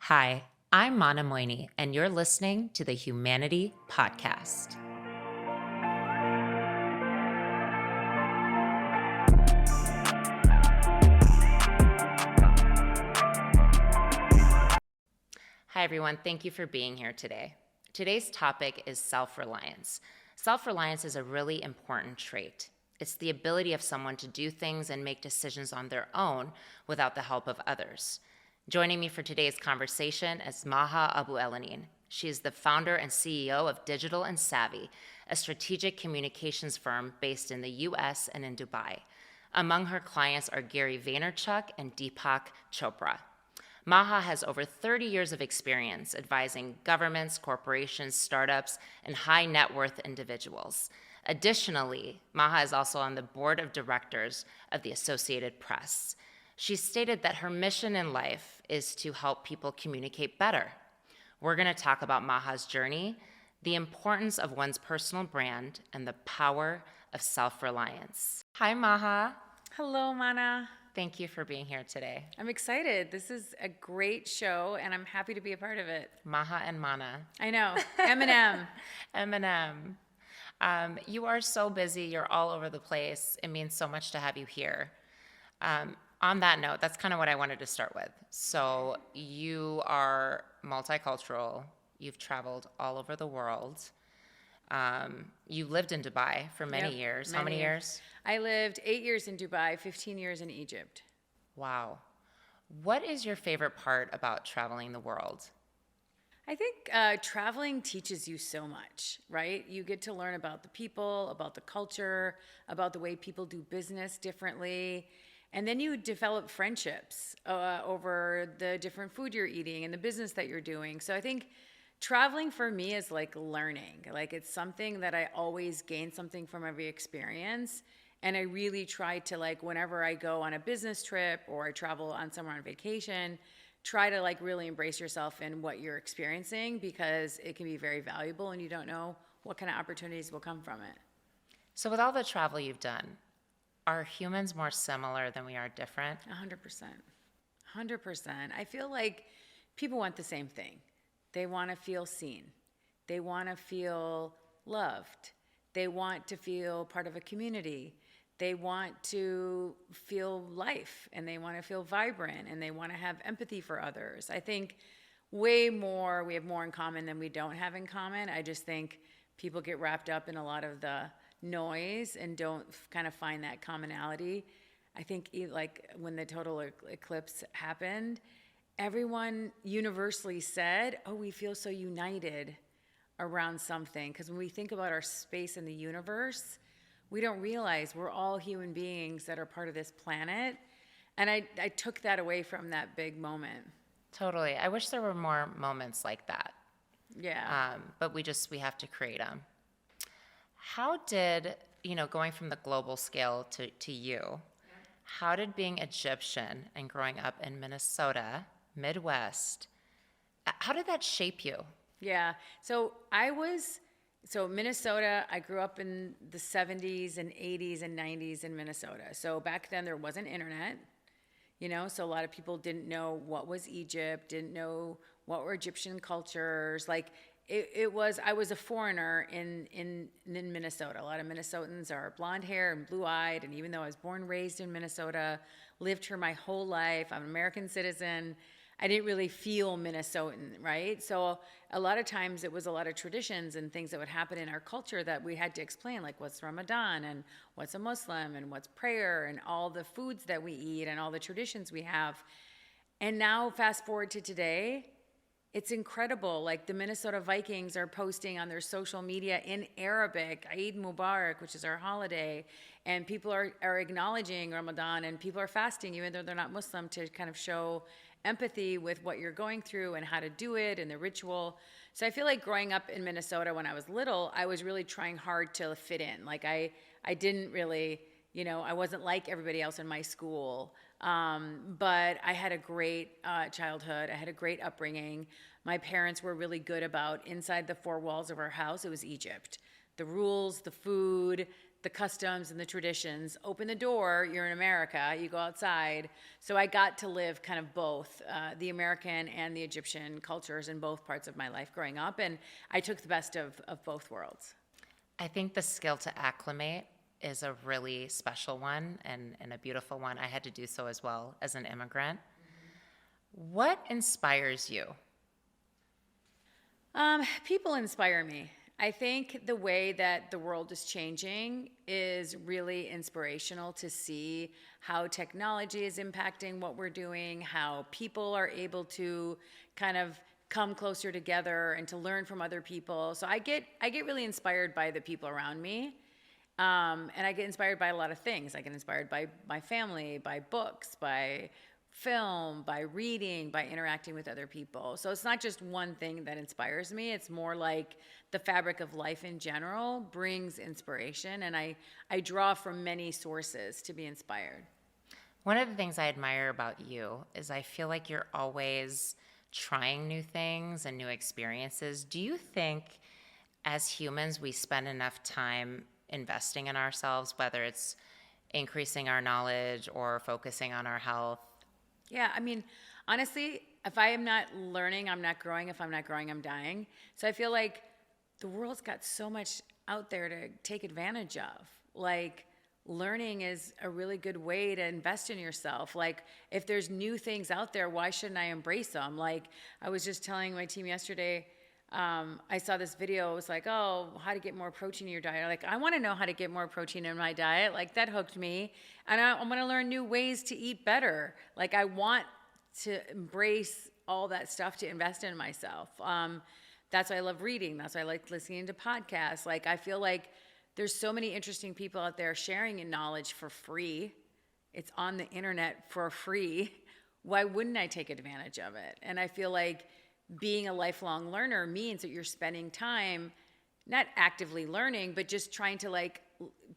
Hi, I'm Mana Moini, and you're listening to the HUMANATY Podcast. Hi, everyone. Thank you for being here today. Today's topic is self-reliance. Self-reliance is a really important trait. It's the ability of someone to do things and make decisions on their own without the help of others. Joining me for today's conversation is Maha Abouelenein. She is the founder and CEO of Digital and Savvy, a strategic communications firm based in the US and in Dubai. Among her clients are Gary Vaynerchuk and Deepak Chopra. Maha has over 30 years of experience advising governments, corporations, startups, and high net worth individuals. Additionally, Maha is also on the board of directors of the Associated Press. She stated that her mission in life is to help people communicate better. We're going to talk about Maha's journey, the importance of one's personal brand, and the power of self-reliance. Hi, Maha. Hello, Mana. Thank you for being here today. I'm excited. This is a great show, and I'm happy to be a part of it. Maha and Mana. I know. Eminem. Eminem. You are so busy. You're all over the place. It means so much to have you here. On that note, that's kind of what I wanted to start with. So you are multicultural. You've traveled all over the world. You lived in Dubai for many years. How many years? I lived 8 years in Dubai, 15 years in Egypt. Wow. What is your favorite part about traveling the world? I think traveling teaches you so much, right? You get to learn about the people, about the culture, about the way people do business differently. And then you develop friendships over the different food you're eating and the business that you're doing. So I think traveling for me is like learning. Like it's something that I always gain something from every experience. And I really try to, like, whenever I go on a business trip or I travel on somewhere on vacation, try to like really embrace yourself in what you're experiencing, because it can be very valuable and you don't know what kind of opportunities will come from it. So with all the travel you've done, are humans more similar than we are different? 100%. 100%. I feel like people want the same thing. They want to feel seen. They want to feel loved. They want to feel part of a community. They want to feel life, and they want to feel vibrant, and they want to have empathy for others. I think we have more in common than we don't have in common. I just think people get wrapped up in a lot of the noise and don't kind of find that commonality. I think like when the total eclipse happened, everyone universally said, oh, we feel so united around something. Because when we think about our space in the universe, we don't realize we're all human beings that are part of this planet. And I took that away from that big moment. Totally. I wish there were more moments like that. Yeah. But we have to create them. How did, going from the global scale to you, how did being Egyptian and growing up in Minnesota, Midwest, how did that shape you? Yeah. So Minnesota, I grew up in the 70s and 80s and 90s in Minnesota. So back then there wasn't internet, so a lot of people didn't know what was Egypt, didn't know what were Egyptian cultures. Like I was a foreigner in Minnesota. A lot of Minnesotans are blonde hair and blue eyed. And even though I was born and raised in Minnesota, lived here my whole life, I'm an American citizen, I didn't really feel Minnesotan, right? So a lot of times it was a lot of traditions and things that would happen in our culture that we had to explain, like what's Ramadan and what's a Muslim and what's prayer and all the foods that we eat and all the traditions we have. And now fast forward to today, it's incredible. Like the Minnesota Vikings are posting on their social media in Arabic, Eid Mubarak, which is our holiday, and people are acknowledging Ramadan, and people are fasting even though they're not Muslim, to kind of show empathy with what you're going through and how to do it and the ritual. So I feel like growing up in Minnesota when I was little, I was really trying hard to fit in. Like I didn't really, I wasn't like everybody else in my school. But I had a great childhood. I had a great upbringing. My parents were really good about inside the four walls of our house. It was Egypt. The rules, the food, the customs and the traditions. Open the door, you're in America, you go outside. So I got to live kind of both the American and the Egyptian cultures in both parts of my life growing up. And I took the best of both worlds. I think the skill to acclimate is a really special one and a beautiful one. I had to do so as well as an immigrant. What inspires you? People inspire me. I think the way that the world is changing is really inspirational to see how technology is impacting what we're doing, how people are able to kind of come closer together and to learn from other people. So I get really inspired by the people around me. And I get inspired by a lot of things. I get inspired by my family, by books, by film, by reading, by interacting with other people. So it's not just one thing that inspires me. It's more like the fabric of life in general brings inspiration. And I draw from many sources to be inspired. One of the things I admire about you is I feel like you're always trying new things and new experiences. Do you think as humans we spend enough time investing in ourselves, whether it's increasing our knowledge or focusing on our health? Yeah, I mean, honestly, if I am not learning, I'm not growing. If I'm not growing, I'm dying. So I feel like the world's got so much out there to take advantage of. Like, learning is a really good way to invest in yourself. Like, if there's new things out there, why shouldn't I embrace them? Like, I was just telling my team yesterday, I saw this video. It was like, oh, how to get more protein in your diet. Like, I want to know how to get more protein in my diet. Like, that hooked me. And I'm going to learn new ways to eat better. Like, I want to embrace all that stuff to invest in myself. That's why I love reading. That's why I like listening to podcasts. Like, I feel like there's so many interesting people out there sharing knowledge for free. It's on the internet for free. Why wouldn't I take advantage of it? And I feel like being a lifelong learner means that you're spending time not actively learning, but just trying to like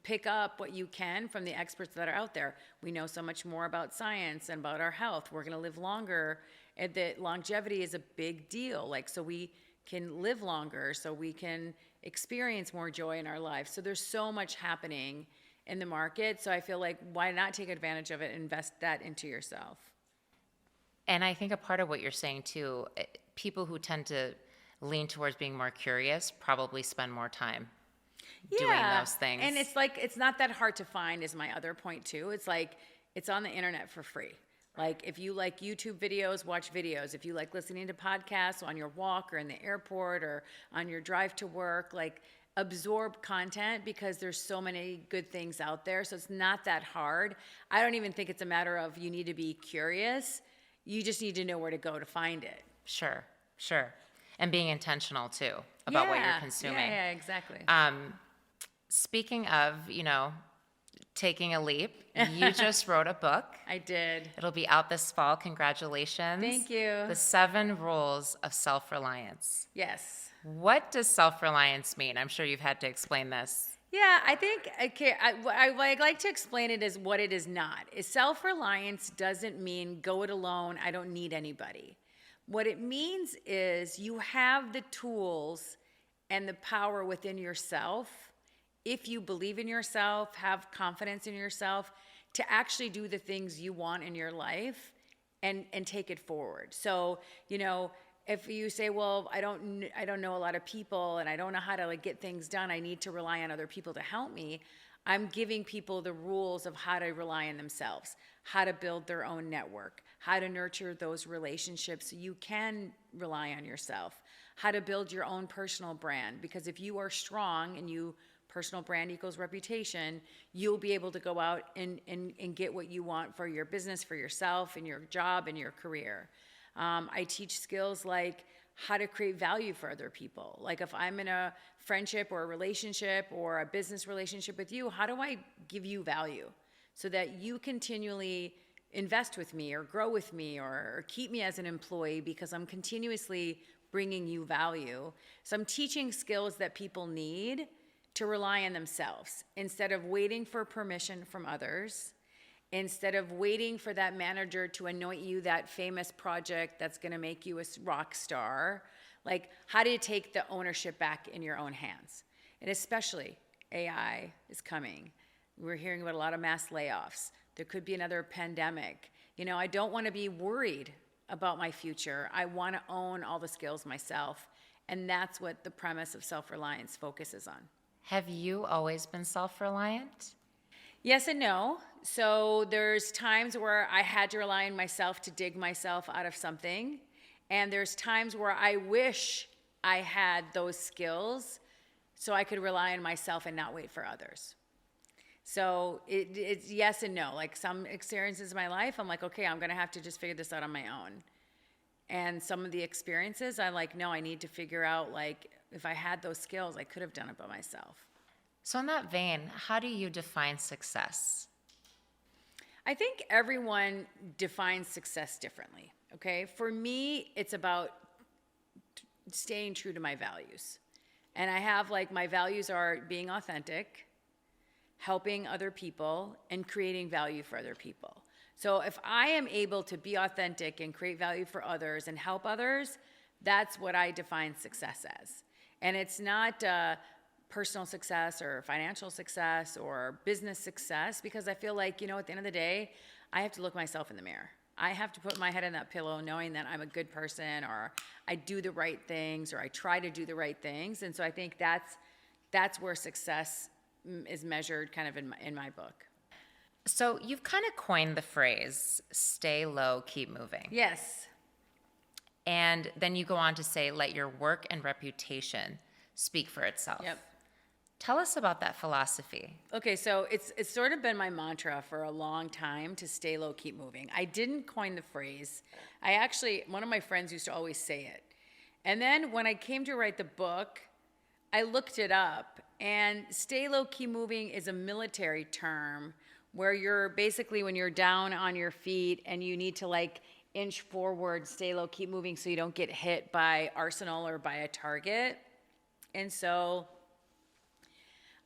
pick up what you can from the experts that are out there. We know so much more about science and about our health. We're going to live longer, and that longevity is a big deal. Like, so we can live longer, so we can experience more joy in our lives. So there's so much happening in the market. So I feel like, why not take advantage of it and invest that into yourself? And I think a part of what you're saying too, people who tend to lean towards being more curious probably spend more time doing those things. And it's like, it's not that hard to find is my other point too. It's like, it's on the internet for free. Like, if you like YouTube videos, watch videos. If you like listening to podcasts on your walk or in the airport or on your drive to work, like, absorb content, because there's so many good things out there. So it's not that hard. I don't even think it's a matter of you need to be curious. You just need to know where to go to find it. Sure. And being intentional too about what you're consuming. Yeah, exactly. Speaking of, taking a leap, you just wrote a book. I did. It'll be out this fall. Congratulations. Thank you. The 7 Rules of Self-Reliance. Yes. What does self-reliance mean? I'm sure you've had to explain this. Yeah, I think I like to explain it as what it is not. Self-reliance doesn't mean go it alone, I don't need anybody. What it means is you have the tools and the power within yourself, if you believe in yourself, have confidence in yourself, to actually do the things you want in your life and take it forward. So, if you say, well, I don't know a lot of people and I don't know how to get things done, I need to rely on other people to help me. I'm giving people the rules of how to rely on themselves, how to build their own network, how to nurture those relationships so you can rely on yourself, how to build your own personal brand. Because if you are strong and personal brand equals reputation, you'll be able to go out and get what you want for your business, for yourself, and your job and your career. I teach skills like how to create value for other people. Like, if I'm in a friendship or a relationship or a business relationship with you, how do I give you value so that you continually invest with me or grow with me or keep me as an employee because I'm continuously bringing you value. So I'm teaching skills that people need to rely on themselves instead of waiting for permission from others, instead of waiting for that manager to anoint you that famous project that's going to make you a rock star. Like, how do you take the ownership back in your own hands? And especially AI is coming. We're hearing about a lot of mass layoffs. There could be another pandemic. I don't want to be worried about my future. I want to own all the skills myself. And that's what the premise of self-reliance focuses on. Have you always been self-reliant? Yes and no. So there's times where I had to rely on myself to dig myself out of something. And there's times where I wish I had those skills so I could rely on myself and not wait for others. So it's yes and no. Like some experiences in my life, I'm like, okay, I'm going to have to just figure this out on my own. And some of the experiences, I'm like, no, I need to figure out, like, if I had those skills, I could have done it by myself. So in that vein, how do you define success? I think everyone defines success differently, okay? For me, it's about staying true to my values. And I have, like, my values are being authentic, helping other people, and creating value for other people. So if I am able to be authentic and create value for others and help others, that's what I define success as. And it's not personal success or financial success or business success, because I feel like, at the end of the day, I have to look myself in the mirror. I have to put my head in that pillow knowing that I'm a good person, or I do the right things, or I try to do the right things. And so I think that's where success is measured kind of in my book. So you've kind of coined the phrase, stay low, keep moving. Yes. And then you go on to say, let your work and reputation speak for itself. Yep. Tell us about that philosophy. Okay, so it's sort of been my mantra for a long time to stay low, keep moving. I didn't coin the phrase. One of my friends used to always say it. And then when I came to write the book, I looked it up, and stay low, keep moving is a military term where you're basically, when you're down on your feet and you need to, like, inch forward, stay low, keep moving so you don't get hit by arsenal or by a target. And so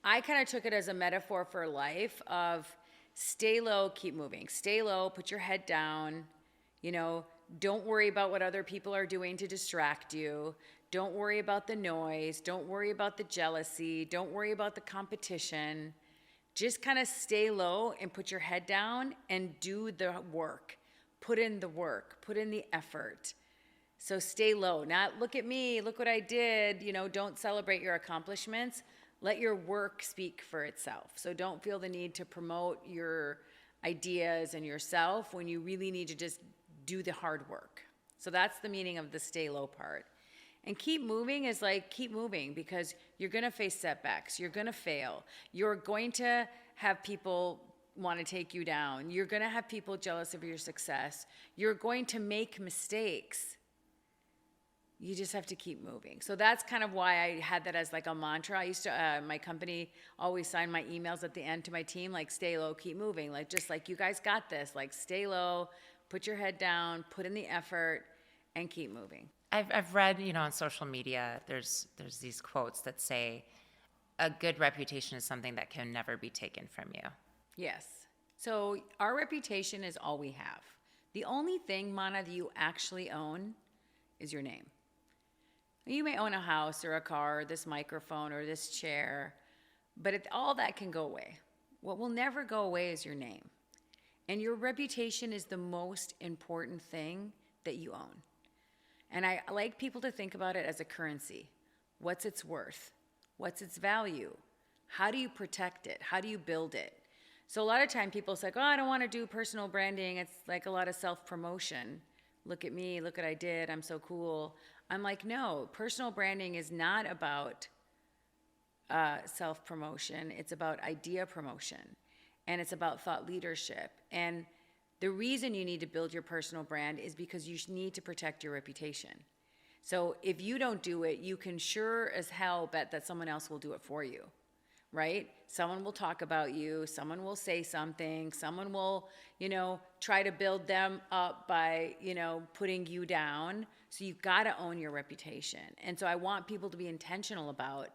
I kind of took it as a metaphor for life of stay low, keep moving. Stay low, put your head down, don't worry about what other people are doing to distract you. Don't worry about the noise. Don't worry about the jealousy. Don't worry about the competition. Just kind of stay low and put your head down and do the work. Put in the work. Put in the effort. So stay low. Not look at me, look what I did. Don't celebrate your accomplishments. Let your work speak for itself. So don't feel the need to promote your ideas and yourself when you really need to just do the hard work. So that's the meaning of the stay low part. And keep moving is like, keep moving, because you're going to face setbacks. You're going to fail. You're going to have people want to take you down. You're going to have people jealous of your success. You're going to make mistakes. You just have to keep moving. So that's kind of why I had that as like a mantra. I used to, my company always signed my emails at the end to my team, like, stay low, keep moving. Like, just like, you guys got this. Like, stay low, put your head down, put in the effort, and keep moving. I've read, on social media, there's these quotes that say, a good reputation is something that can never be taken from you. Yes. So our reputation is all we have. The only thing, Mana, that you actually own is your name. You may own a house or a car or this microphone or this chair, but all that can go away. What will never go away is your name. And your reputation is the most important thing that you own. And I like people to think about it as a currency. What's its worth? What's its value? How do you protect it? How do you build it? So a lot of time people say, I don't want to do personal branding. It's like a lot of self-promotion. Look at me, look what I did, I'm so cool. I'm like, no, personal branding is not about self-promotion. It's about idea promotion. And it's about thought leadership. And the reason you need to build your personal brand is because you need to protect your reputation. So if you don't do it, you can sure as hell bet that someone else will do it for you, right? Someone will talk about you. Someone will say something. Someone will, try to build them up by, putting you down. So you've got to own your reputation. And so I want people to be intentional about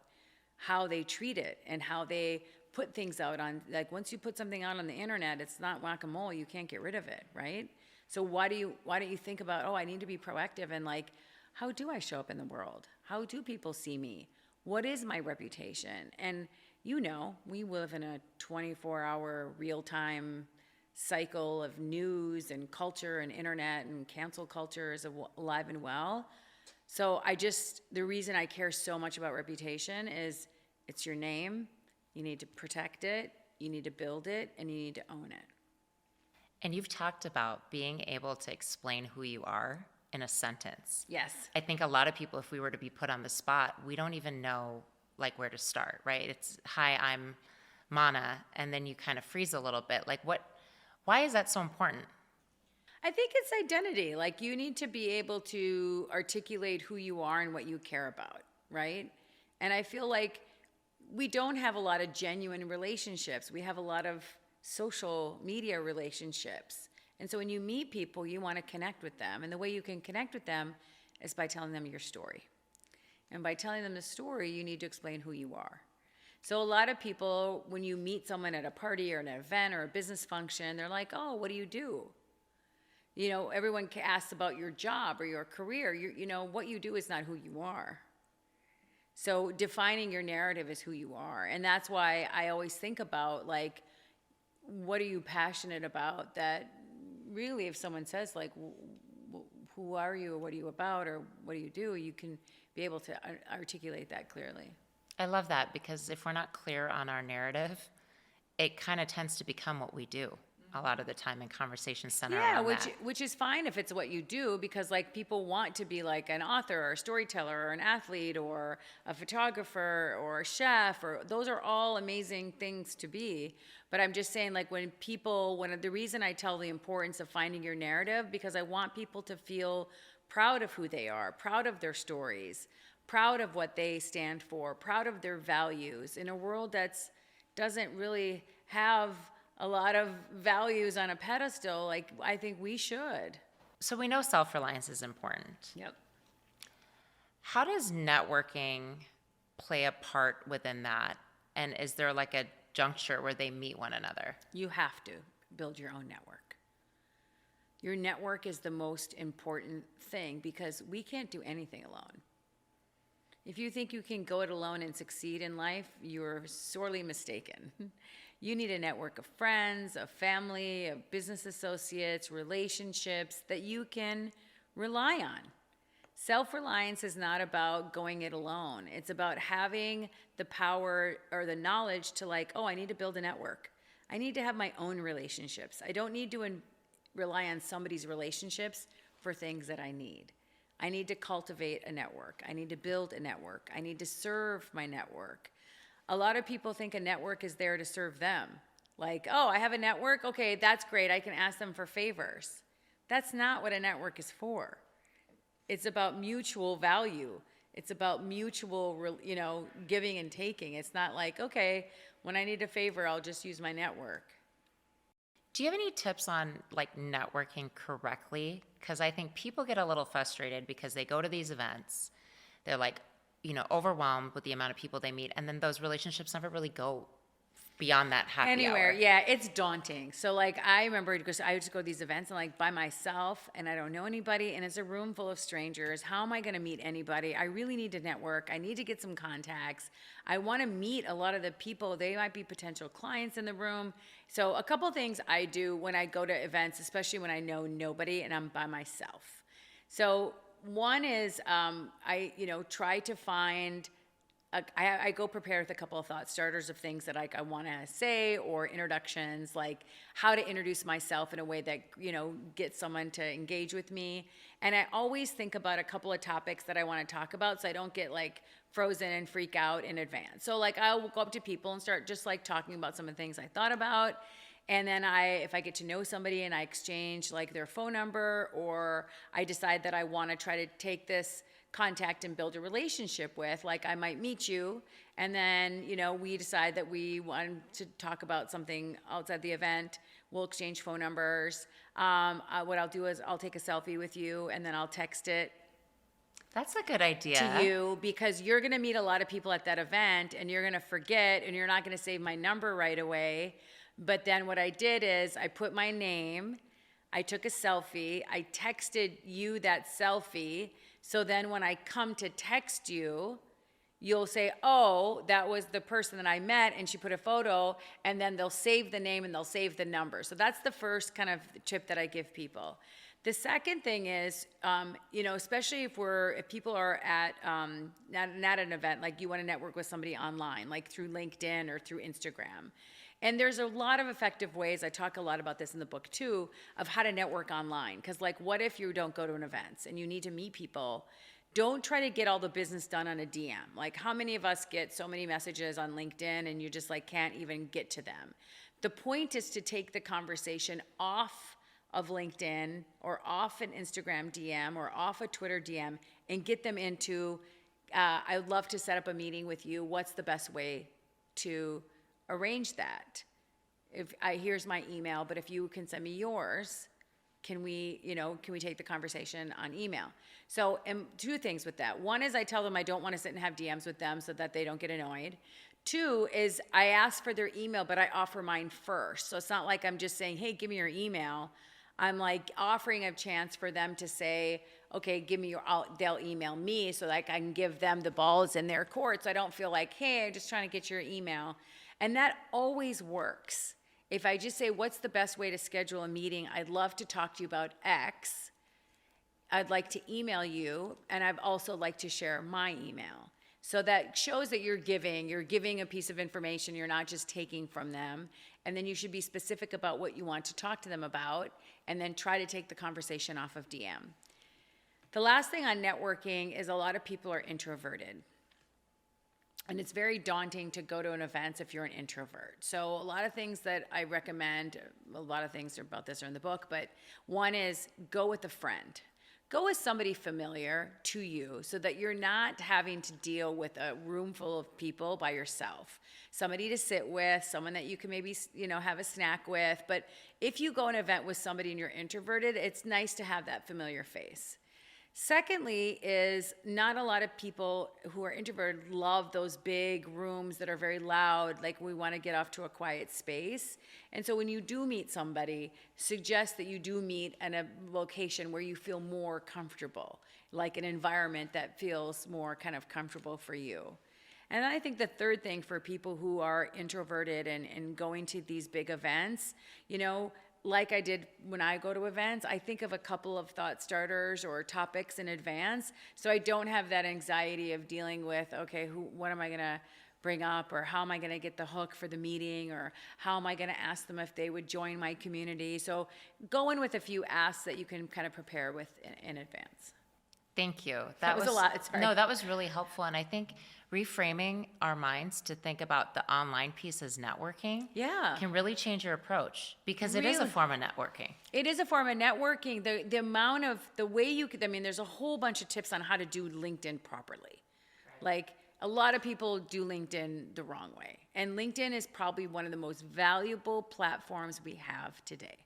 how they treat it and how they put things out on, like, once you put something out on the internet, it's not whack-a-mole, you can't get rid of it, right? So why don't you think about, I need to be proactive and, like, how do I show up in the world? How do people see me? What is my reputation? And we live in a 24-hour real-time cycle of news and culture and internet, and cancel culture is alive and well. So the reason I care so much about reputation is it's your name. You need to protect it, you need to build it, and you need to own it. And you've talked about being able to explain who you are in a sentence. Yes. I think a lot of people, if we were to be put on the spot, we don't even know like where to start, right? It's, hi, I'm Mana, and then you kind of freeze a little bit. Like why is that so important? I think it's identity. Like, you need to be able to articulate who you are and what you care about, right? And I feel like we don't have a lot of genuine relationships. We have a lot of social media relationships. And so when you meet people, you want to connect with them. And the way you can connect with them is by telling them your story. And by telling them the story, you need to explain who you are. So a lot of people, when you meet someone at a party or an event or a business function, they're like, oh, what do you do? Everyone asks about your job or your career. What you do is not who you are. So defining your narrative is who you are. And that's why I always think about, like, what are you passionate about? That really, if someone says, like, who are you, or what are you about, or what do, you can be able to articulate that clearly. I love that, because if we're not clear on our narrative, it kind of tends to become what we do a lot of the time in conversations center around that. Which is fine if it's what you do, because like people want to be like an author or a storyteller or an athlete or a photographer or a chef, or those are all amazing things to be. But I'm just saying, like, when the reason I tell the importance of finding your narrative, because I want people to feel proud of who they are, proud of their stories, proud of what they stand for, proud of their values in a world that's doesn't really have a lot of values on a pedestal. Like, I think we should. So we know self-reliance is important. Yep. How does networking play a part within that? And is there like a juncture where they meet one another? You have to build your own network. Your network is the most important thing, because we can't do anything alone. If you think you can go it alone and succeed in life, you're sorely mistaken. You need a network of friends, of family, of business associates, relationships that you can rely on. Self-reliance is not about going it alone. It's about having the power or the knowledge to, like, oh, I need to build a network. I need to have my own relationships. I don't need to rely on somebody's relationships for things that I need. I need to cultivate a network. I need to build a network. I need to serve my network. A lot of people think a network is there to serve them. Like, oh, I have a network? Okay, that's great. I can ask them for favors. That's not what a network is for. It's about mutual value. It's about mutual, giving and taking. It's not like, okay, when I need a favor, I'll just use my network. Do you have any tips on like networking correctly? Because I think people get a little frustrated because they go to these events. They're like, overwhelmed with the amount of people they meet. And then those relationships never really go beyond that happy anywhere. hour. Yeah, it's daunting. So like, I remember because I used to go to these events and like by myself, and I don't know anybody, and it's a room full of strangers. How am I going to meet anybody? I really need to network. I need to get some contacts. I want to meet a lot of the people. They might be potential clients in the room. So a couple things I do when I go to events, especially when I know nobody and I'm by myself. So one is I try to find. I go prepared with a couple of thought starters of things that I want to say, or introductions, like how to introduce myself in a way that, gets someone to engage with me. And I always think about a couple of topics that I want to talk about so I don't get like frozen and freak out in advance. So like I'll go up to people and start just like talking about some of the things I thought about. And then if I get to know somebody and I exchange like their phone number, or I decide that I want to try to take this contact and build a relationship with, like I might meet you, and then we decide that we want to talk about something outside the event. We'll exchange phone numbers. What I'll do is I'll take a selfie with you, and then I'll text it. That's a good idea. To you, because you're going to meet a lot of people at that event, and you're going to forget, and you're not going to save my number right away. But then what I did is I put my name, I took a selfie, I texted you that selfie. So then when I come to text you, you'll say, oh, that was the person that I met, and she put a photo, and then they'll save the name and they'll save the number. So that's the first kind of tip that I give people. The second thing is, especially if people are at not an event, like you want to network with somebody online, like through LinkedIn or through Instagram. And there's a lot of effective ways, I talk a lot about this in the book too, of how to network online. Because like, what if you don't go to an event and you need to meet people? Don't try to get all the business done on a DM. Like, how many of us get so many messages on LinkedIn and you just like can't even get to them? The point is to take the conversation off of LinkedIn or off an Instagram DM or off a Twitter DM and get them into, I would love to set up a meeting with you. What's the best way to arrange that? Here's my email, but if you can send me yours, can we take the conversation on email? So, and two things with that. One is I tell them I don't want to sit and have DMs with them so that they don't get annoyed. Two is I ask for their email, but I offer mine first. So it's not like I'm just saying, hey, give me your email. I'm like offering a chance for them to say, okay, give me they'll email me so like I can give them the balls in their court. So I don't feel like, hey, I'm just trying to get your email. And that always works. If I just say, what's the best way to schedule a meeting? I'd love to talk to you about X. I'd like to email you, and I'd also like to share my email. So that shows that you're giving a piece of information, you're not just taking from them. And then you should be specific about what you want to talk to them about, and then try to take the conversation off of DM. The last thing on networking is a lot of people are introverted. And it's very daunting to go to an event if you're an introvert. So a lot of things that I recommend, a lot of things about this are in the book, but one is go with a friend. Go with somebody familiar to you so that you're not having to deal with a room full of people by yourself. Somebody to sit with, someone that you can maybe, have a snack with. But if you go an event with somebody and you're introverted, it's nice to have that familiar face. Secondly is not a lot of people who are introverted love those big rooms that are very loud, like we want to get off to a quiet space. And so when you do meet somebody, suggest that you do meet in a location where you feel more comfortable, like an environment that feels more kind of comfortable for you. And I think the third thing for people who are introverted and going to these big events, like I did when I go to events, I think of a couple of thought starters or topics in advance. So I don't have that anxiety of dealing with, okay, what am I going to bring up, or how am I going to get the hook for the meeting, or how am I going to ask them if they would join my community. So go in with a few asks that you can kind of prepare with in advance. Thank you. That was a lot. Sorry. No, that was really helpful. And I think reframing our minds to think about the online piece as networking can really change your approach, because it is a form of networking. It is a form of networking. There's a whole bunch of tips on how to do LinkedIn properly. Right. Like a lot of people do LinkedIn the wrong way. And LinkedIn is probably one of the most valuable platforms we have today.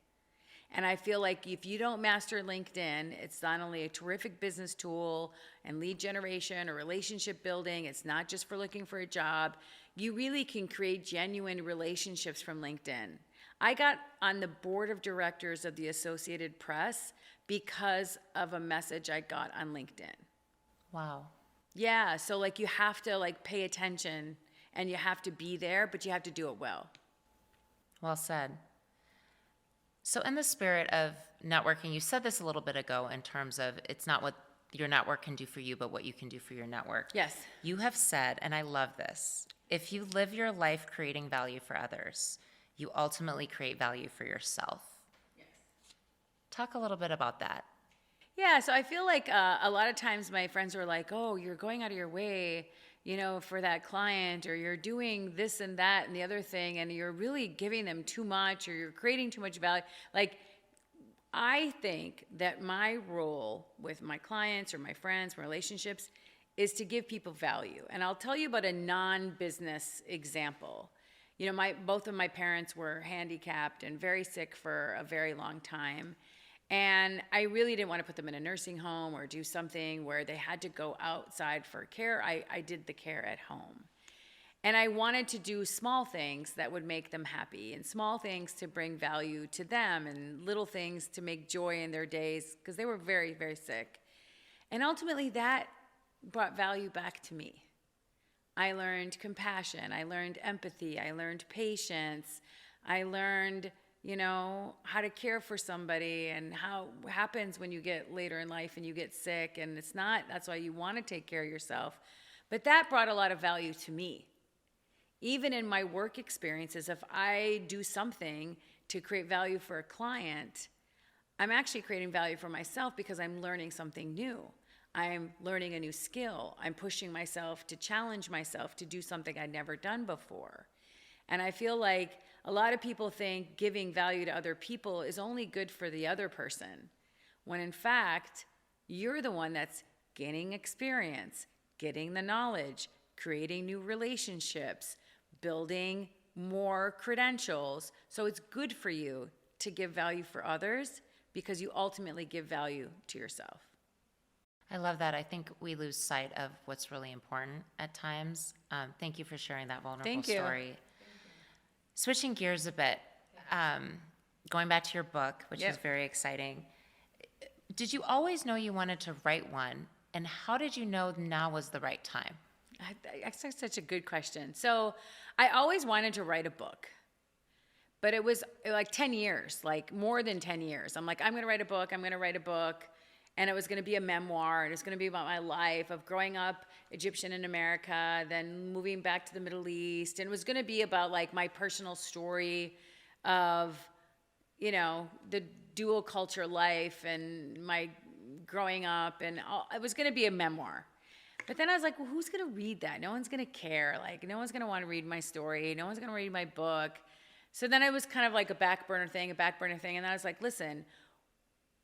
And I feel like if you don't master LinkedIn, it's not only a terrific business tool and lead generation or relationship building, it's not just for looking for a job. You really can create genuine relationships from LinkedIn. I got on the board of directors of the Associated Press because of a message I got on LinkedIn. Wow. Yeah, so you have to pay attention, and you have to be there, but you have to do it well. Well said. So in the spirit of networking, you said this a little bit ago in terms of it's not what your network can do for you, but what you can do for your network. Yes. You have said, and I love this, if you live your life creating value for others, you ultimately create value for yourself. Yes. Talk a little bit about that. Yeah, so I feel like a lot of times my friends are like, oh, you're going out of your way, for that client, or you're doing this and that and the other thing, and you're really giving them too much, or you're creating too much value. I think that my role with my clients or my friends, my relationships, is to give people value. And I'll tell you about a non-business example. Both of my parents were handicapped and very sick for a very long time. And I really didn't want to put them in a nursing home or do something where they had to go outside for care. I did the care at home. And I wanted to do small things that would make them happy, and small things to bring value to them, and little things to make joy in their days, because they were very, very sick. And ultimately that brought value back to me. I learned compassion. I learned empathy. I learned patience. I learned, how to care for somebody and how it happens when you get later in life and you get sick. And that's why you want to take care of yourself. But that brought a lot of value to me. Even in my work experiences, if I do something to create value for a client, I'm actually creating value for myself because I'm learning something new. I'm learning a new skill. I'm pushing myself to challenge myself to do something I'd never done before. And I feel like a lot of people think giving value to other people is only good for the other person, when in fact, you're the one that's gaining experience, getting the knowledge, creating new relationships, building more credentials. So it's good for you to give value for others because you ultimately give value to yourself. I love that. I think we lose sight of what's really important at times. Thank you for sharing that vulnerable story. Switching gears a bit, going back to your book, which is very exciting. Did you always know you wanted to write one? And how did you know now was the right time? That's such a good question. So I always wanted to write a book. But it was like 10 years, like more than 10 years. I'm like, I'm going to write a book. And it was going to be a memoir. And it was going to be about my life of growing up Egyptian in America, then moving back to the Middle East. And it was going to be about like my personal story of, the dual culture life and my growing up. And it was going to be a memoir. But then I was like, well, who's going to read that? No one's going to care. Like, no one's going to want to read my story. No one's going to read my book. So then it was kind of like a back burner thing. And then I was like, listen,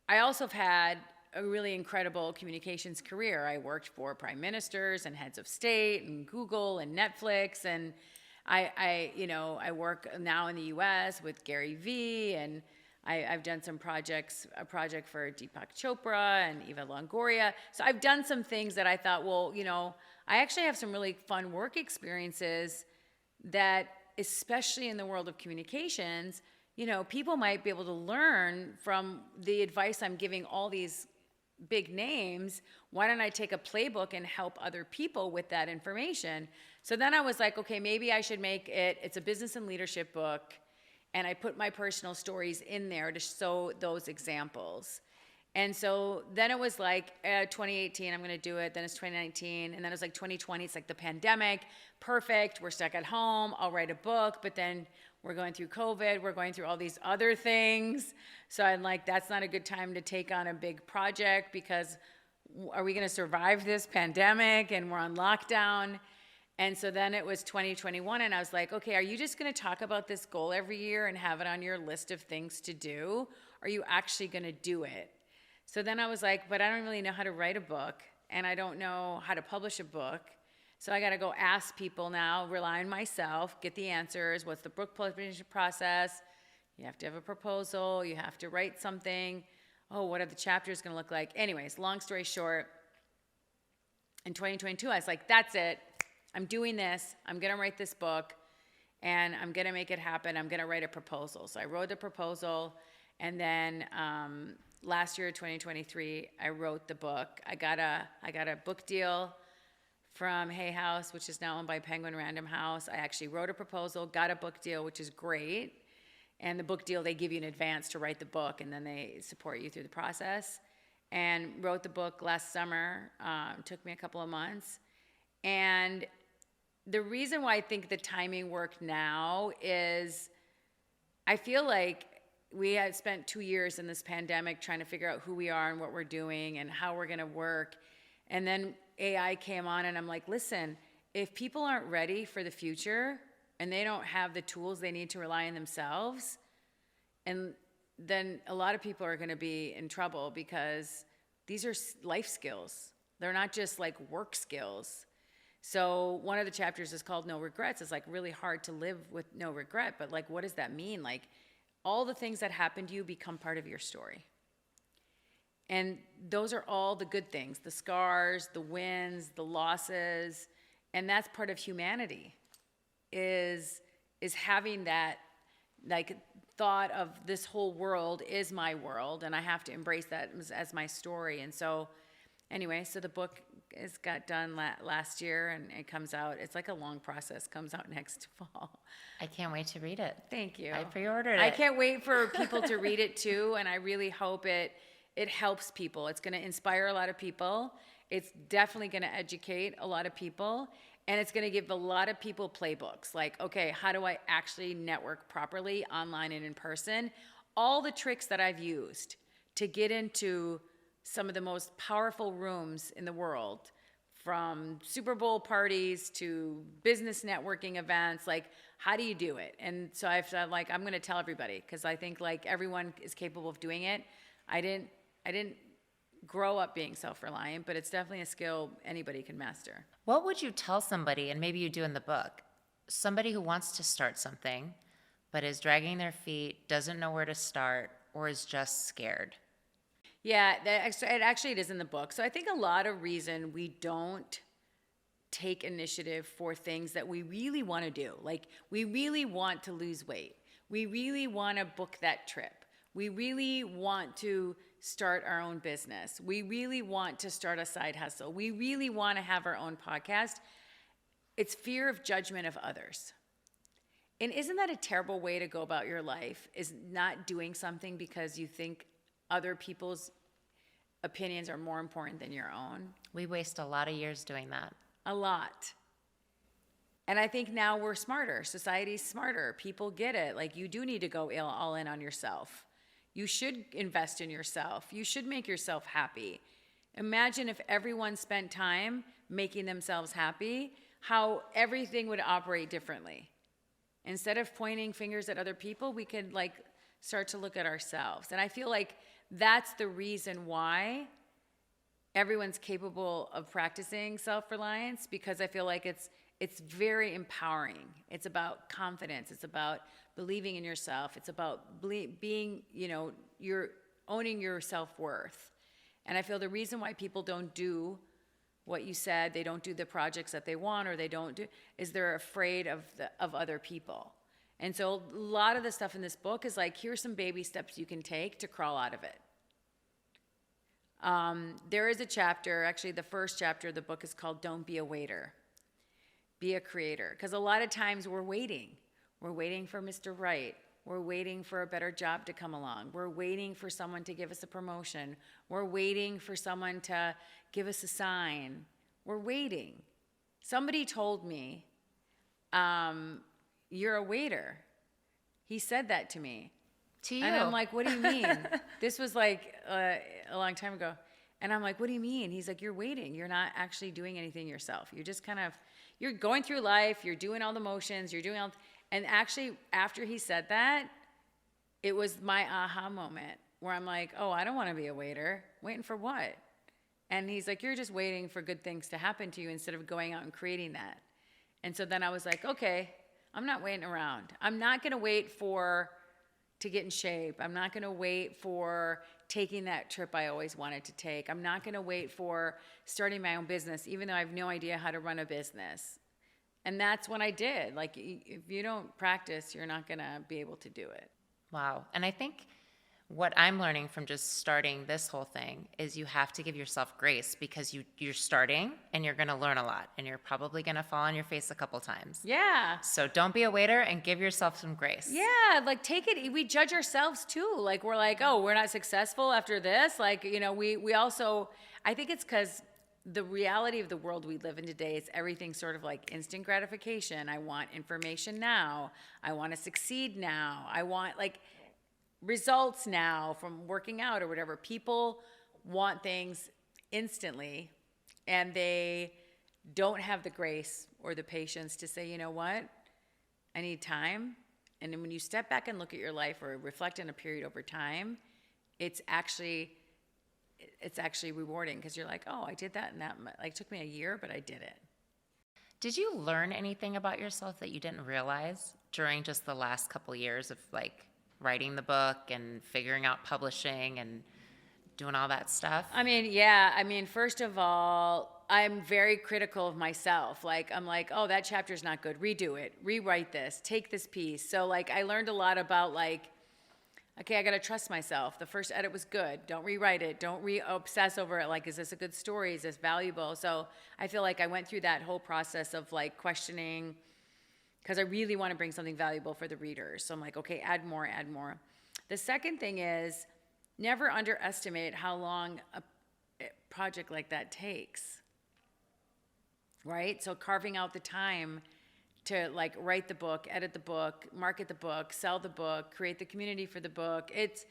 I also have had a really incredible communications career. I worked for prime ministers and heads of state and Google and Netflix. And I work now in the US with Gary Vee, and I've done some projects, a project for Deepak Chopra and Eva Longoria. So I've done some things that I thought, well, I actually have some really fun work experiences that, especially in the world of communications, people might be able to learn from the advice I'm giving all these big names. Why don't I take a playbook and help other people with that information? So then I was like, okay, maybe I should it's a business and leadership book. And I put my personal stories in there to show those examples. And so then it was like 2018, I'm going to do it. Then it's 2019. And then it was like 2020. It's like the pandemic. Perfect. We're stuck at home. I'll write a book. But then we're going through COVID. We're going through all these other things. So I'm like, that's not a good time to take on a big project because are we going to survive this pandemic? And we're on lockdown. And so then it was 2021, and I was like, okay, are you just going to talk about this goal every year and have it on your list of things to do? Or are you actually going to do it? So then I was like, but I don't really know how to write a book, and I don't know how to publish a book. So I got to go ask people now, rely on myself, get the answers. What's the book publishing process? You have to have a proposal. You have to write something. Oh, what are the chapters going to look like? Anyways, long story short, in 2022, I was like, that's it. I'm doing this. I'm going to write this book, and I'm going to make it happen. I'm going to write a proposal. So I wrote the proposal, and then last year, 2023, I wrote the book. I got a book deal from Hay House, which is now owned by Penguin Random House. I actually wrote a proposal, got a book deal, which is great. And the book deal, they give you an advance to write the book, and then they support you through the process. And wrote the book last summer. It took me a couple of months. And the reason why I think the timing worked now is I feel like we had spent 2 years in this pandemic trying to figure out who we are and what we're doing and how we're going to work. And then AI came on, and I'm like, listen, if people aren't ready for the future and they don't have the tools they need to rely on themselves, and then a lot of people are going to be in trouble because these are life skills. They're not just like work skills. So one of the chapters is called No Regrets. It's like really hard to live with no regret, but like, what does that mean? Like all the things that happen to you become part of your story. And those are all the good things, the scars, the wins, the losses. And that's part of humanity is having that like thought of this whole world is my world. And I have to embrace that as my story. And so anyway, so the book got done last year, and it comes out. It's like a long process. Comes out next fall. I can't wait to read it. Thank you. I pre-ordered it. I can't wait for people to read it too, and I really hope it helps people. It's going to inspire a lot of people. It's definitely going to educate a lot of people, and it's going to give a lot of people playbooks. Like, okay, how do I actually network properly online and in person? All the tricks that I've used to get into some of the most powerful rooms in the world, from Super Bowl parties to business networking events. Like, how do you do it? And so I've said, like, I'm going to tell everybody, because I think like everyone is capable of doing it. I didn't grow up being self-reliant, but it's definitely a skill anybody can master. What would you tell somebody, and maybe you do in the book, somebody who wants to start something but is dragging their feet, doesn't know where to start, or is just scared? Yeah, it is in the book. So I think a lot of reason we don't take initiative for things that we really want to do. Like, we really want to lose weight. We really want to book that trip. We really want to start our own business. We really want to start a side hustle. We really want to have our own podcast. It's fear of judgment of others. And isn't that a terrible way to go about your life, is not doing something because you think other people's opinions are more important than your own? We waste a lot of years doing that. A lot. And I think now we're smarter. Society's smarter. People get it. Like, you do need to go all in on yourself. You should invest in yourself. You should make yourself happy. Imagine if everyone spent time making themselves happy, how everything would operate differently. Instead of pointing fingers at other people, we could like start to look at ourselves. And I feel like that's the reason why everyone's capable of practicing self-reliance, because I feel like it's very empowering. It's about confidence. It's about believing in yourself. It's about being, you're owning your self-worth. And I feel the reason why people don't do what you said, they don't do the projects that they want, or they don't do, is they're afraid of other people. And so a lot of the stuff in this book is like, here's some baby steps you can take to crawl out of it. There is a chapter, actually the first chapter of the book is called Don't Be a Waiter, Be a Creator. Because a lot of times we're waiting. We're waiting for Mr. Right. We're waiting for a better job to come along. We're waiting for someone to give us a promotion. We're waiting for someone to give us a sign. We're waiting. Somebody told me, you're a waiter. He said that to me. To you. And I'm like, what do you mean? This was like a long time ago. And I'm like, what do you mean? He's like, you're waiting. You're not actually doing anything yourself. You're just you're going through life. You're doing all the motions. You're doing all. And actually, after he said that, it was my aha moment where I'm like, oh, I don't want to be a waiter. Waiting for what? And he's like, you're just waiting for good things to happen to you instead of going out and creating that. And so then I was like, okay, I'm not waiting around. I'm not going to wait to get in shape. I'm not going to wait for taking that trip I always wanted to take. I'm not going to wait for starting my own business, even though I have no idea how to run a business. And that's when I did. Like, if you don't practice, you're not going to be able to do it. Wow. And I think what I'm learning from just starting this whole thing is you have to give yourself grace, because you're starting and you're going to learn a lot, and you're probably going to fall on your face a couple times. Yeah. So don't be a waiter, and give yourself some grace. Yeah. Like, take it. We judge ourselves too. Like, we're like, oh, we're not successful after this. Like, we also, I think it's because the reality of the world we live in today is everything sort of like instant gratification. I want information now. I want to succeed now. I want like results now from working out or whatever. People want things instantly, and they don't have the grace or the patience to say, you know what, I need time. And then when you step back and look at your life or reflect on a period over time, it's actually rewarding, because you're like, oh, I did that, and that like took me a year, but I did it. Did you learn anything about yourself that you didn't realize during just the last couple years of like writing the book and figuring out publishing and doing all that stuff? I mean, yeah. I mean, first of all, I'm very critical of myself. Like, I'm like, oh, that chapter's not good. Redo it. Rewrite this. Take this piece. So like, I learned a lot about like, okay, I got to trust myself. The first edit was good. Don't rewrite it. Don't obsess over it. Like, is this a good story? Is this valuable? So I feel like I went through that whole process of like questioning, because I really want to bring something valuable for the readers. So I'm like, okay, add more, add more. The second thing is never underestimate how long a project like that takes, right? So carving out the time to like write the book, edit the book, market the book, sell the book, create the community for the book. It's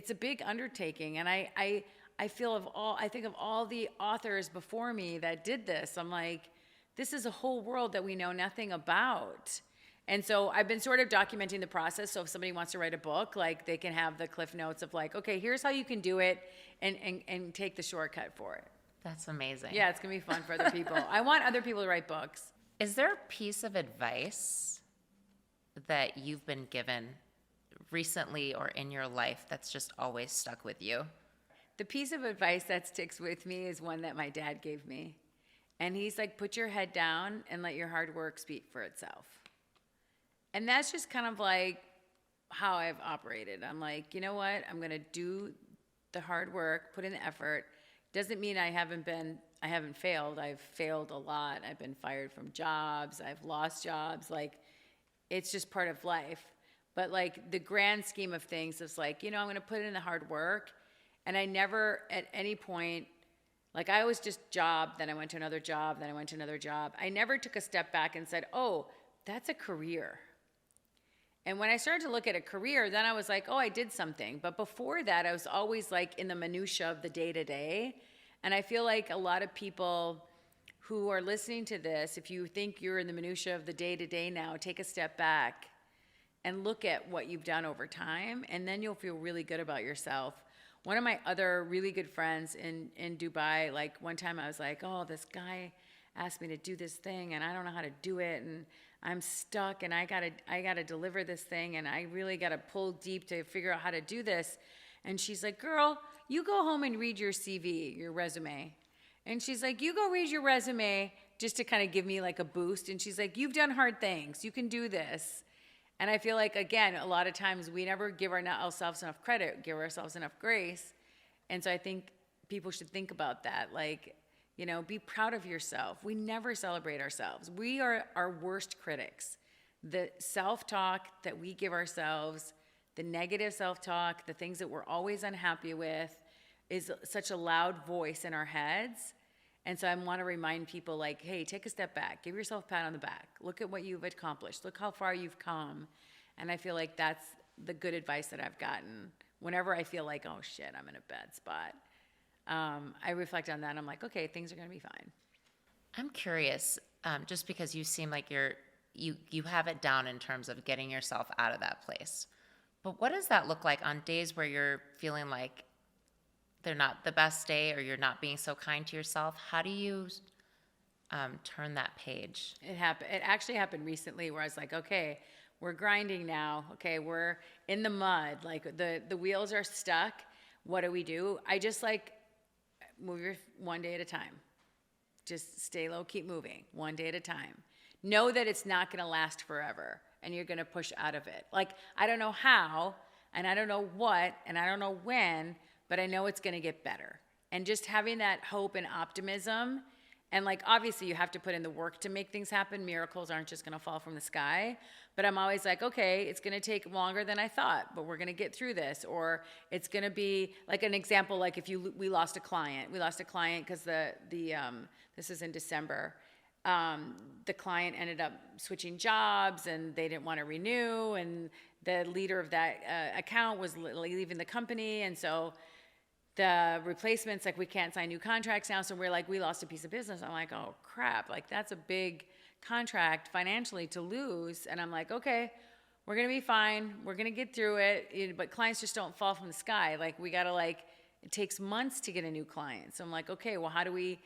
a big undertaking. And I think of all the authors before me that did this. I'm like, this is a whole world that we know nothing about. And so I've been sort of documenting the process. So if somebody wants to write a book, like they can have the cliff notes of like, okay, here's how you can do it and take the shortcut for it. That's amazing. Yeah, it's going to be fun for other people. I want other people to write books. Is there a piece of advice that you've been given recently or in your life that's just always stuck with you? The piece of advice that sticks with me is one that my dad gave me. And he's like, put your head down and let your hard work speak for itself. And that's just kind of like how I've operated. I'm like, you know what? I'm going to do the hard work, put in the effort. Doesn't mean I haven't failed. I've failed a lot. I've been fired from jobs. I've lost jobs. Like, it's just part of life. But like the grand scheme of things is like, you know, I'm going to put in the hard work. And I never at any point, like I was just job, then I went to another job, then I went to another job. I never took a step back and said, oh, that's a career. And when I started to look at a career, then I was like, oh, I did something. But before that, I was always like in the minutia of the day-to-day. And I feel like a lot of people who are listening to this, if you think you're in the minutia of the day-to-day now, take a step back and look at what you've done over time, and then you'll feel really good about yourself. One of my other really good friends in Dubai, like one time I was like, oh, this guy asked me to do this thing, and I don't know how to do it, and I'm stuck, and I gotta deliver this thing, and I really gotta pull deep to figure out how to do this. And she's like, girl, you go home and read your CV, your resume. And she's like, you go read your resume just to kind of give me like a boost. And she's like, you've done hard things. You can do this. And I feel like, again, a lot of times we never give ourselves enough credit, give ourselves enough grace. And so I think people should think about that. Like, you know, be proud of yourself. We never celebrate ourselves. We are our worst critics. The self-talk that we give ourselves, the negative self-talk, the things that we're always unhappy with, is such a loud voice in our heads. And so I want to remind people like, hey, take a step back. Give yourself a pat on the back. Look at what you've accomplished. Look how far you've come. And I feel like that's the good advice that I've gotten. Whenever I feel like, oh, shit, I'm in a bad spot, I reflect on that. And I'm like, okay, things are going to be fine. I'm curious, just because you seem like you have it down in terms of getting yourself out of that place. But what does that look like on days where you're feeling like they're not the best day or you're not being so kind to yourself? How do you turn that page? It actually happened recently where I was like, okay, we're grinding now. Okay, we're in the mud. Like the wheels are stuck. What do? I just like move your one day at a time. Just stay low, keep moving one day at a time. Know that it's not going to last forever and you're going to push out of it. Like, I don't know how and I don't know what and I don't know when, but I know it's going to get better. And just having that hope and optimism, and like obviously you have to put in the work to make things happen. Miracles aren't just going to fall from the sky. But I'm always like, okay, it's going to take longer than I thought, but we're going to get through this. Or it's going to be like an example, like if we lost a client. We lost a client because this is in December. The client ended up switching jobs and they didn't want to renew, and the leader of that account was leaving the company, and so the replacements, like, we can't sign new contracts now, so we're like, we lost a piece of business. I'm like, oh crap, like that's a big contract financially to lose. And I'm like, okay, we're gonna be fine, we're gonna get through it. But clients just don't fall from the sky. Like, we gotta, like, it takes months to get a new client. So I'm like, okay, well, how do we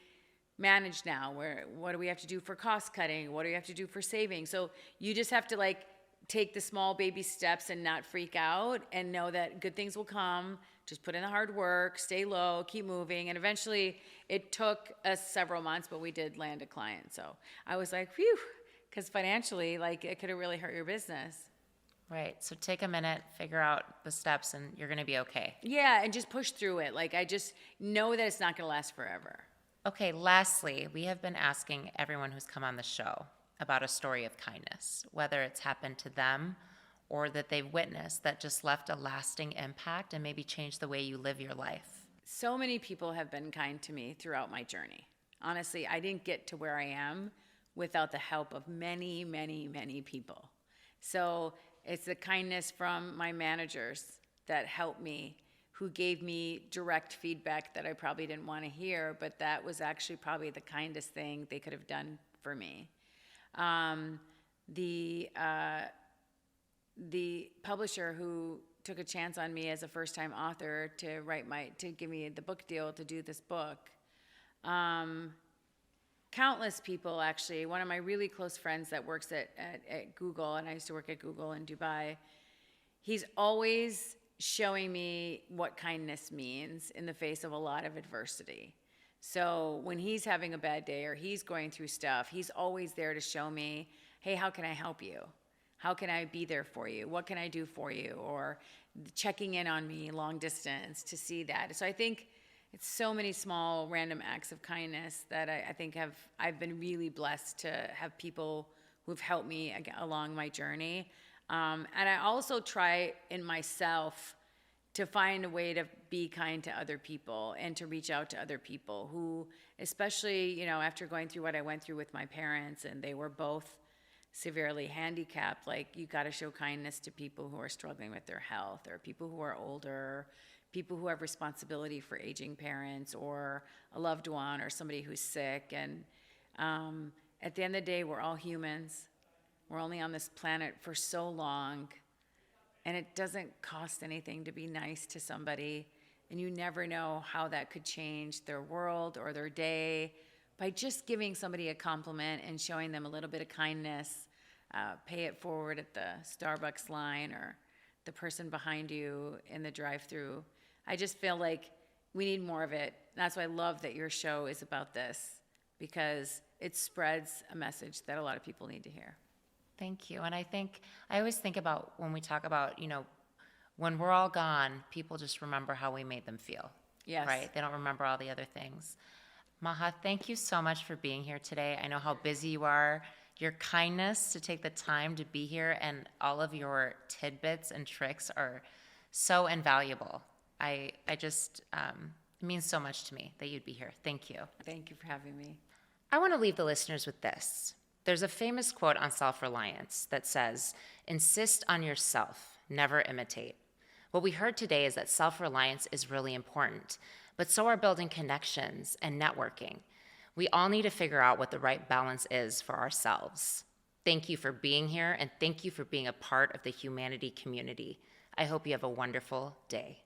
manage now? What do we have to do for cost cutting? What do we have to do for saving? So you just have to like take the small baby steps and not freak out and know that good things will come. Just put in the hard work, stay low, keep moving. And eventually it took us several months, but we did land a client. So I was like, phew, because financially, like, it could have really hurt your business. Right. So take a minute, figure out the steps, and you're going to be okay. Yeah, and just push through it. Like, I just know that it's not going to last forever. Okay, lastly, we have been asking everyone who's come on the show about a story of kindness, whether it's happened to them or that they've witnessed that just left a lasting impact and maybe changed the way you live your life. So many people have been kind to me throughout my journey. Honestly, I didn't get to where I am without the help of many, many, many people. So it's the kindness from my managers that helped me, who gave me direct feedback that I probably didn't want to hear, but that was actually probably the kindest thing they could have done for me. The publisher who took a chance on me as a first-time author to give me the book deal to do this book. Countless people, actually. One of my really close friends that works at Google, and I used to work at Google in Dubai, he's always showing me what kindness means in the face of a lot of adversity. So when he's having a bad day or he's going through stuff, he's always there to show me, hey, how can I help you? How can I be there for you? What can I do for you? Or checking in on me long distance to see that. So I think it's so many small random acts of kindness that I think I've been really blessed to have people who've helped me along my journey. And I also try in myself to find a way to be kind to other people and to reach out to other people who, especially, after going through what I went through with my parents, and they were both severely handicapped, like, you got to show kindness to people who are struggling with their health, or people who are older, people who have responsibility for aging parents or a loved one or somebody who's sick. And at the end of the day, we're all humans. We're only on this planet for so long, and it doesn't cost anything to be nice to somebody, and you never know how that could change their world or their day by just giving somebody a compliment and showing them a little bit of kindness. Pay it forward at the Starbucks line or the person behind you in the drive-thru. I just feel like we need more of it. That's why I love that your show is about this, because it spreads a message that a lot of people need to hear. Thank you. And I always think about when we talk about, when we're all gone, people just remember how we made them feel. Yes. Right? They don't remember all the other things. Maha, thank you so much for being here today. I know how busy you are. Your kindness to take the time to be here and all of your tidbits and tricks are so invaluable. It means so much to me that you'd be here. Thank you. Thank you for having me. I want to leave the listeners with this. There's a famous quote on self-reliance that says, "Insist on yourself, never imitate." What we heard today is that self-reliance is really important, but so are building connections and networking. We all need to figure out what the right balance is for ourselves. Thank you for being here, and thank you for being a part of the Humanity community. I hope you have a wonderful day.